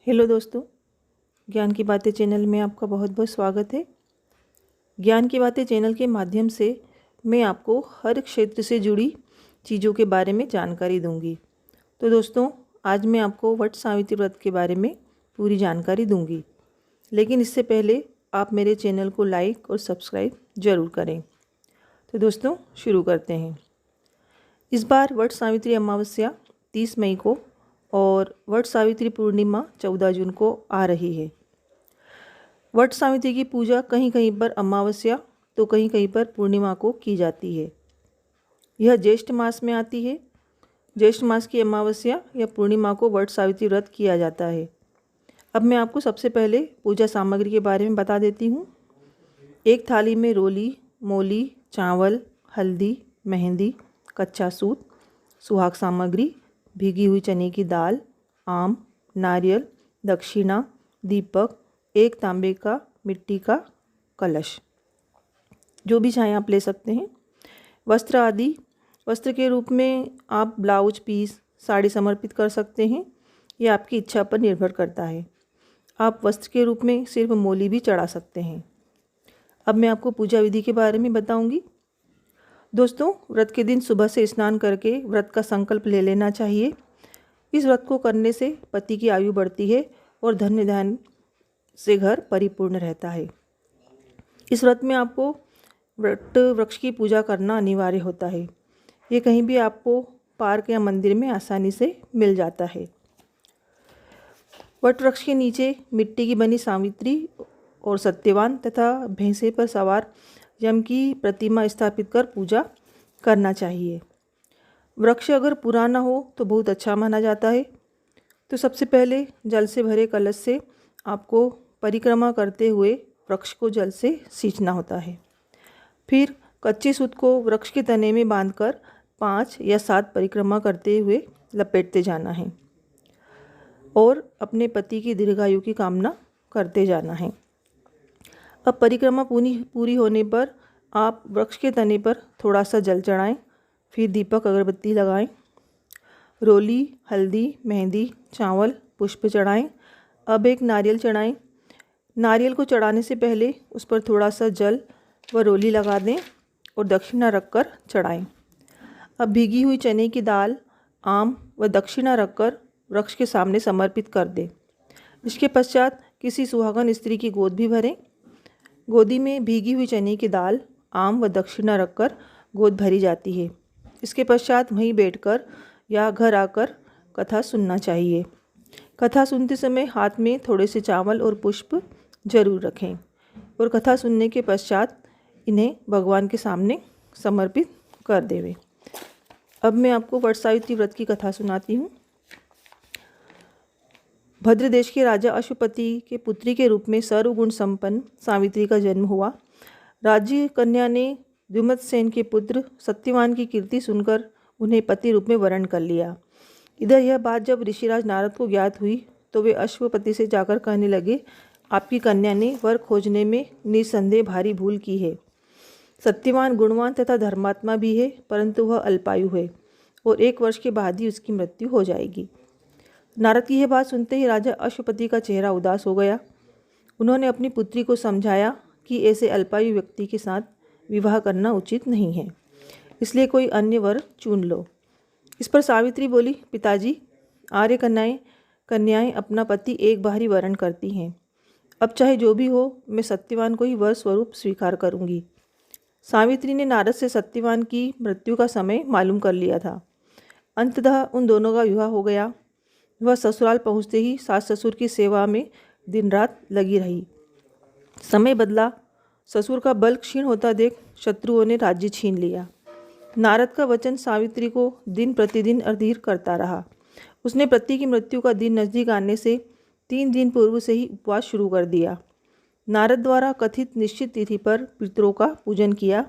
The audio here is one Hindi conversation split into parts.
हेलो दोस्तों, ज्ञान की बातें चैनल में आपका बहुत बहुत स्वागत है। ज्ञान की बातें चैनल के माध्यम से मैं आपको हर क्षेत्र से जुड़ी चीज़ों के बारे में जानकारी दूंगी। तो दोस्तों, आज मैं आपको वट सावित्री व्रत के बारे में पूरी जानकारी दूंगी, लेकिन इससे पहले आप मेरे चैनल को लाइक और सब्सक्राइब ज़रूर करें। तो दोस्तों, शुरू करते हैं। इस बार वट सावित्री अमावस्या 30 मई को और वट सावित्री पूर्णिमा 14 जून को आ रही है। वट सावित्री की पूजा कहीं कहीं पर अमावस्या तो कहीं कहीं पर पूर्णिमा को की जाती है। यह ज्येष्ठ मास में आती है। ज्येष्ठ मास की अमावस्या या पूर्णिमा को वट सावित्री व्रत किया जाता है। अब मैं आपको सबसे पहले पूजा सामग्री के बारे में बता देती हूँ। एक थाली में रोली, मोली, चावल, हल्दी, मेहंदी, कच्चा सूत, सुहाग सामग्री, भीगी हुई चने की दाल, आम, नारियल, दक्षिणा, दीपक, एक तांबे का मिट्टी का कलश, जो भी चाहें आप ले सकते हैं। वस्त्र आदि, वस्त्र के रूप में आप ब्लाउज पीस, साड़ी समर्पित कर सकते हैं। यह आपकी इच्छा पर निर्भर करता है। आप वस्त्र के रूप में सिर्फ मोली भी चढ़ा सकते हैं। अब मैं आपको पूजा विधि के बारे में बताऊंगी। दोस्तों, व्रत के दिन सुबह से स्नान करके व्रत का संकल्प ले लेना चाहिए। इस व्रत को करने से पति की आयु बढ़ती है और धन्य धान्य से घर परिपूर्ण रहता है। इस व्रत में आपको वट वृक्ष की पूजा करना अनिवार्य होता है। ये कहीं भी आपको पार्क या मंदिर में आसानी से मिल जाता है। वट वृक्ष के नीचे मिट्टी की बनी सावित्री और सत्यवान तथा भैंसे पर सवार यम की प्रतिमा स्थापित कर पूजा करना चाहिए। वृक्ष अगर पुराना हो तो बहुत अच्छा माना जाता है। तो सबसे पहले जल से भरे कलश से आपको परिक्रमा करते हुए वृक्ष को जल से सींचना होता है। फिर कच्चे सूत को वृक्ष के तने में बांधकर 5 या 7 परिक्रमा करते हुए लपेटते जाना है और अपने पति की दीर्घायु की कामना करते जाना है। अब परिक्रमा पूरी होने पर आप वृक्ष के तने पर थोड़ा सा जल चढ़ाएं, फिर दीपक अगरबत्ती लगाएं, रोली, हल्दी, मेहंदी, चावल, पुष्प चढ़ाएं। अब एक नारियल चढ़ाएं। नारियल को चढ़ाने से पहले उस पर थोड़ा सा जल व रोली लगा दें और दक्षिणा रखकर चढ़ाएं। अब भीगी हुई चने की दाल, आम व दक्षिणा रखकर वृक्ष के सामने समर्पित कर दें। इसके पश्चात किसी सुहागन स्त्री की गोद भी भरें। गोदी में भीगी हुई चने की दाल, आम व दक्षिणा रखकर गोद भरी जाती है। इसके पश्चात वहीं बैठकर या घर आकर कथा सुनना चाहिए। कथा सुनते समय हाथ में थोड़े से चावल और पुष्प जरूर रखें और कथा सुनने के पश्चात इन्हें भगवान के सामने समर्पित कर देवें। अब मैं आपको वट सावित्री व्रत की कथा सुनाती हूँ। भद्र देश के राजा अश्वपति के पुत्री के रूप में सर्वगुण संपन्न सावित्री का जन्म हुआ। राज्य कन्या ने द्युमत्सेन के पुत्र सत्यवान की कीर्ति सुनकर उन्हें पति रूप में वरण कर लिया। इधर यह बात जब ऋषिराज नारद को ज्ञात हुई तो वे अश्वपति से जाकर कहने लगे, आपकी कन्या ने वर खोजने में निसंदेह भारी भूल की है। सत्यवान गुणवान तथा धर्मात्मा भी है, परंतु वह अल्पायु है और 1 वर्ष के बाद ही उसकी मृत्यु हो जाएगी। नारद की यह बात सुनते ही राजा अश्वपति का चेहरा उदास हो गया। उन्होंने अपनी पुत्री को समझाया कि ऐसे अल्पायु व्यक्ति के साथ विवाह करना उचित नहीं है, इसलिए कोई अन्य वर चुन लो। इस पर सावित्री बोली, पिताजी, आर्य कन्याएं अपना पति एक बार ही वरण करती हैं। अब चाहे जो भी हो, मैं सत्यवान को ही वर स्वरूप स्वीकार करूंगी। सावित्री ने नारद से सत्यवान की मृत्यु का समय मालूम कर लिया था। अंततः उन दोनों का विवाह हो गया। वह ससुराल पहुँचते ही सास ससुर की सेवा में दिन रात लगी रही। समय बदला। ससुर का बल क्षीण होता देख शत्रुओं ने राज्य छीन लिया। नारद का वचन सावित्री को दिन प्रतिदिन अधीर करता रहा। उसने पति की मृत्यु का दिन नज़दीक आने से 3 दिन पूर्व से ही उपवास शुरू कर दिया। नारद द्वारा कथित निश्चित तिथि पर पितरों का पूजन किया।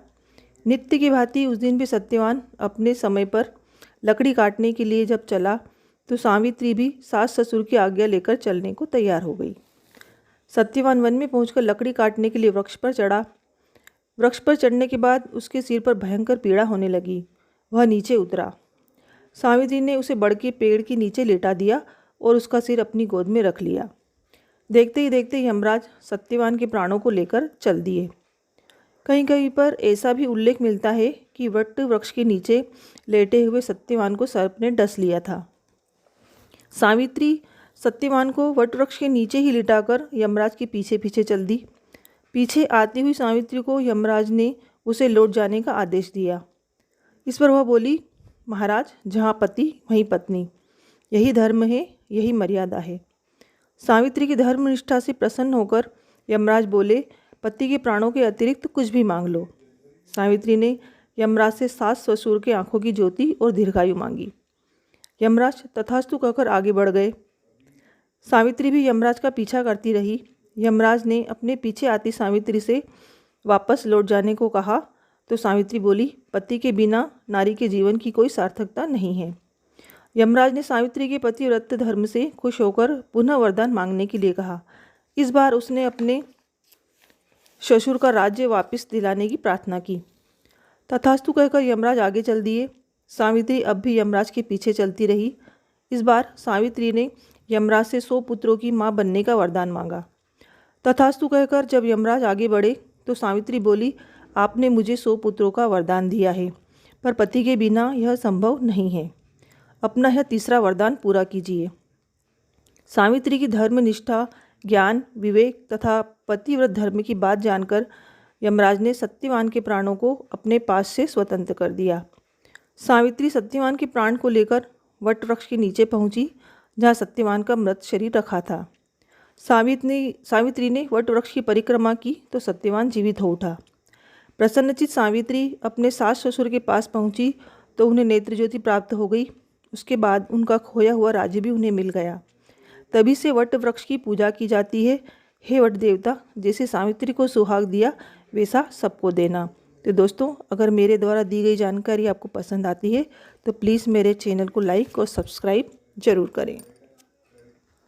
नित्य की भांति उस दिन भी सत्यवान अपने समय पर लकड़ी काटने के लिए जब चला तो सावित्री भी सास ससुर की आज्ञा लेकर चलने को तैयार हो गई। सत्यवान वन में पहुंचकर लकड़ी काटने के लिए वृक्ष पर चढ़ा। वृक्ष पर चढ़ने के बाद उसके सिर पर भयंकर पीड़ा होने लगी। वह नीचे उतरा। सावित्री ने उसे बढ़ के पेड़ के नीचे लेटा दिया और उसका सिर अपनी गोद में रख लिया। देखते ही देखते यमराज सत्यवान के प्राणों को लेकर चल दिए। कहीं कहीं पर ऐसा भी उल्लेख मिलता है कि वट वृक्ष के नीचे लेटे हुए सत्यवान को सर्प ने डस लिया था। सावित्री सत्यवान को वट वृक्ष के नीचे ही लिटाकर यमराज के पीछे पीछे चल दी। पीछे आती हुई सावित्री को यमराज ने उसे लौट जाने का आदेश दिया। इस पर वह बोली, महाराज, जहाँ पति वहीं पत्नी, यही धर्म है, यही मर्यादा है। सावित्री की धर्मनिष्ठा से प्रसन्न होकर यमराज बोले, पति के प्राणों के अतिरिक्त कुछ भी मांग लो। सावित्री ने यमराज से सास ससुर के आंखों की ज्योति और दीर्घायु मांगी। यमराज तथास्तु कहकर आगे बढ़ गए। सावित्री भी यमराज का पीछा करती रही। यमराज ने अपने पीछे आती सावित्री से वापस लौट जाने को कहा तो सावित्री बोली, पति के बिना नारी के जीवन की कोई सार्थकता नहीं है। यमराज ने सावित्री के पतिव्रत धर्म से खुश होकर पुनः वरदान मांगने के लिए कहा। इस बार उसने अपने ससुर का राज्य वापस दिलाने की प्रार्थना की। तथास्तु कहकर यमराज आगे चल दिए। सावित्री अब भी यमराज के पीछे चलती रही। इस बार सावित्री ने यमराज से 100 पुत्रों की माँ बनने का वरदान मांगा। तथास्तु कहकर जब यमराज आगे बढ़े तो सावित्री बोली, आपने मुझे 100 पुत्रों का वरदान दिया है, पर पति के बिना यह संभव नहीं है। अपना यह तीसरा वरदान पूरा कीजिए। सावित्री की धर्मनिष्ठा, ज्ञान, विवेक तथा पतिव्रत धर्म की बात जानकर यमराज ने सत्यवान के प्राणों को अपने पास से स्वतंत्र कर दिया। सावित्री सत्यवान के प्राण को लेकर वट वृक्ष के नीचे पहुंची, जहां सत्यवान का मृत शरीर रखा था। सावित्री ने वट वृक्ष की परिक्रमा की तो सत्यवान जीवित हो उठा। प्रसन्नचित सावित्री अपने सास ससुर के पास पहुंची तो उन्हें नेत्र ज्योति प्राप्त हो गई। उसके बाद उनका खोया हुआ राज्य भी उन्हें मिल गया। तभी से वट वृक्ष की पूजा की जाती है। हे वट देवता, जैसे सावित्री को सुहाग दिया वैसा सबको देना। तो दोस्तों, अगर मेरे द्वारा दी गई जानकारी आपको पसंद आती है तो प्लीज़ मेरे चैनल को लाइक और सब्सक्राइब ज़रूर करें।